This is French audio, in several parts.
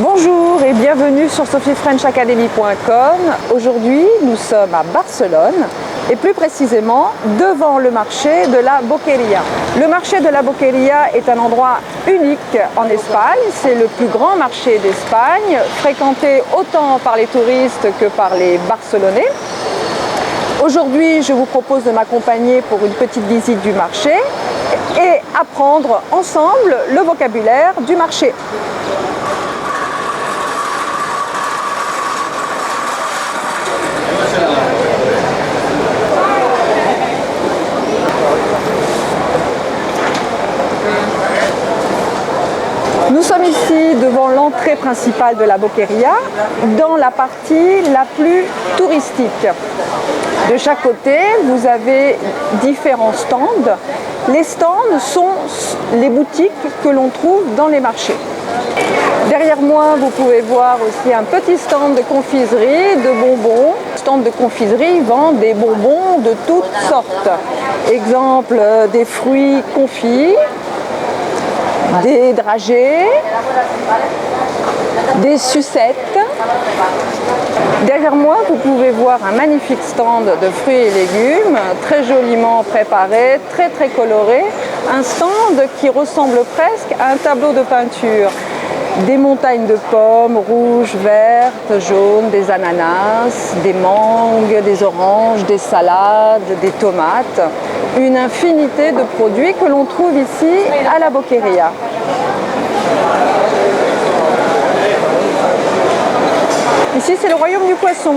Bonjour et bienvenue sur sophiefrenchacademy.com. Aujourd'hui, nous sommes à Barcelone et plus précisément devant le marché de la Boqueria. Le marché de la Boqueria est un endroit unique en Espagne. C'est le plus grand marché d'Espagne, fréquenté autant par les touristes que par les Barcelonais. Aujourd'hui, je vous propose de m'accompagner pour une petite visite du marché et apprendre ensemble le vocabulaire du marché. Nous sommes ici devant l'entrée principale de la Boqueria, dans la partie la plus touristique. De chaque côté, vous avez différents stands. Les stands sont les boutiques que l'on trouve dans les marchés. Derrière moi, vous pouvez voir aussi un petit stand de confiserie, de bonbons. Le stand de confiserie vend des bonbons de toutes sortes. Exemple, des fruits confits, des dragées, des sucettes. Derrière moi, vous pouvez voir un magnifique stand de fruits et légumes, très joliment préparé, très coloré. Un stand qui ressemble presque à un tableau de peinture. Des montagnes de pommes rouges, vertes, jaunes, des ananas, des mangues, des oranges, des salades, des tomates. Une infinité de produits que l'on trouve ici à la Boqueria. Ici, c'est le royaume du poisson.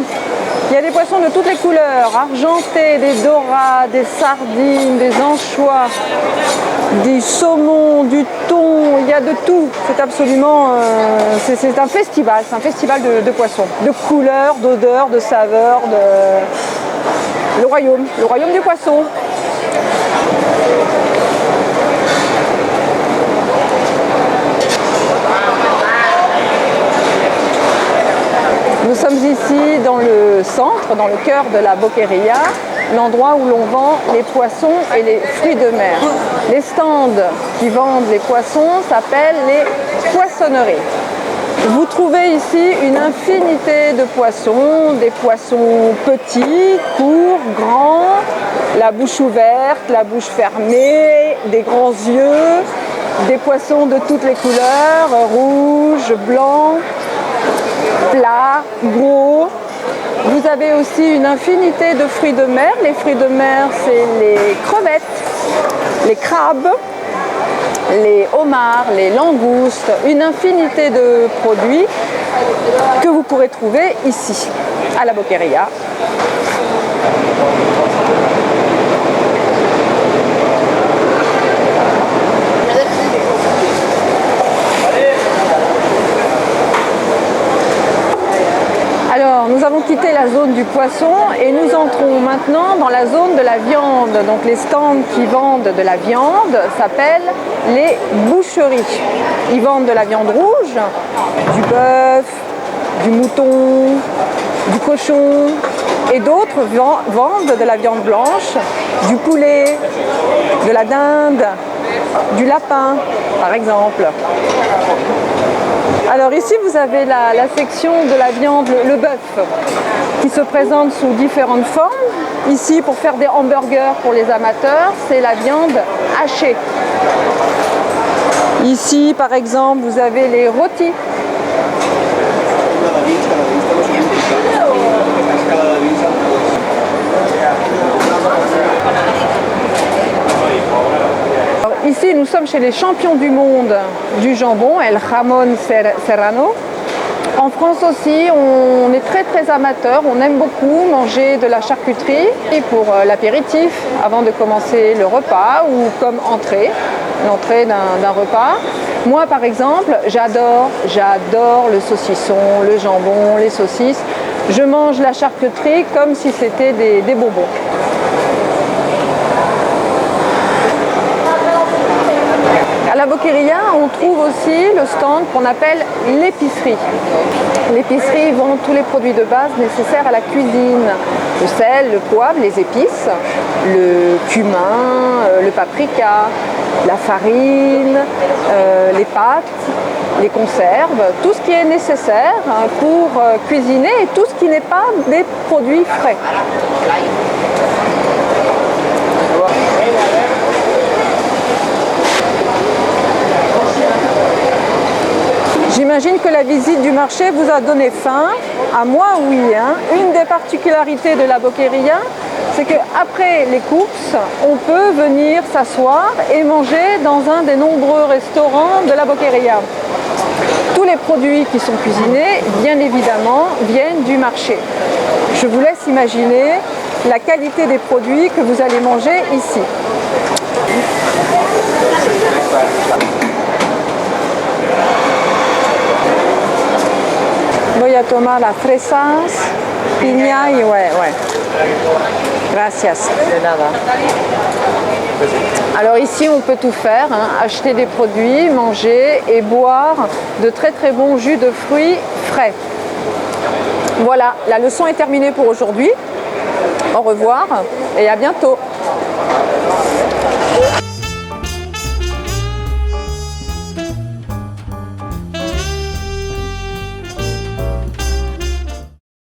Il y a des poissons de toutes les couleurs, argentés, des dorades, des sardines, des anchois, du saumon, du thon, il y a de tout. C'est absolument, c'est un festival de poissons, de couleurs, d'odeurs, de saveurs, le royaume du poisson. Nous sommes ici dans le centre, dans le cœur de la Boqueria, l'endroit où l'on vend les poissons et les fruits de mer. Les stands qui vendent les poissons s'appellent les poissonneries. Vous trouvez ici une infinité de poissons, des poissons petits, courts, grands, la bouche ouverte, la bouche fermée, des grands yeux, des poissons de toutes les couleurs, rouges, blancs, plats, gros. Vous avez aussi une infinité de fruits de mer. Les fruits de mer, c'est les crevettes, les crabes, les homards, les langoustes, une infinité de produits que vous pourrez trouver ici, à la Boqueria. Alors, nous avons quitté la zone du poisson et nous entrons maintenant dans la zone de la viande. Donc les stands qui vendent de la viande s'appellent les boucheries. Ils vendent de la viande rouge, du bœuf, du mouton, du cochon, et d'autres vendent de la viande blanche, du poulet, de la dinde, du lapin par exemple. Alors ici vous avez la section de la viande, le bœuf, qui se présente sous différentes formes. Ici, pour faire des hamburgers pour les amateurs, c'est la viande hachée. Ici par exemple vous avez les rôtis. Ici, nous sommes chez les champions du monde du jambon, El Jamón Serrano. En France aussi, on est très amateur, on aime beaucoup manger de la charcuterie et pour l'apéritif avant de commencer le repas ou comme l'entrée d'un repas. Moi par exemple, j'adore le saucisson, le jambon, les saucisses. Je mange la charcuterie comme si c'était des bonbons. À la Boqueria, on trouve aussi le stand qu'on appelle l'épicerie. L'épicerie vend tous les produits de base nécessaires à la cuisine. Le sel, le poivre, les épices, le cumin, le paprika, la farine, les pâtes, les conserves, tout ce qui est nécessaire pour cuisiner et tout ce qui n'est pas des produits frais. J'imagine que la visite du marché vous a donné faim. À moi, oui. Une des particularités de la Boqueria, c'est qu'après les courses, on peut venir s'asseoir et manger dans un des nombreux restaurants de la Boqueria. Tous les produits qui sont cuisinés, bien évidemment, viennent du marché. Je vous laisse imaginer la qualité des produits que vous allez manger ici. Voy a tomar las fresas, piña y ouais. Gracias. De nada. Alors ici, on peut tout faire, acheter des produits, manger et boire de très très bons jus de fruits frais. Voilà, la leçon est terminée pour aujourd'hui. Au revoir et à bientôt.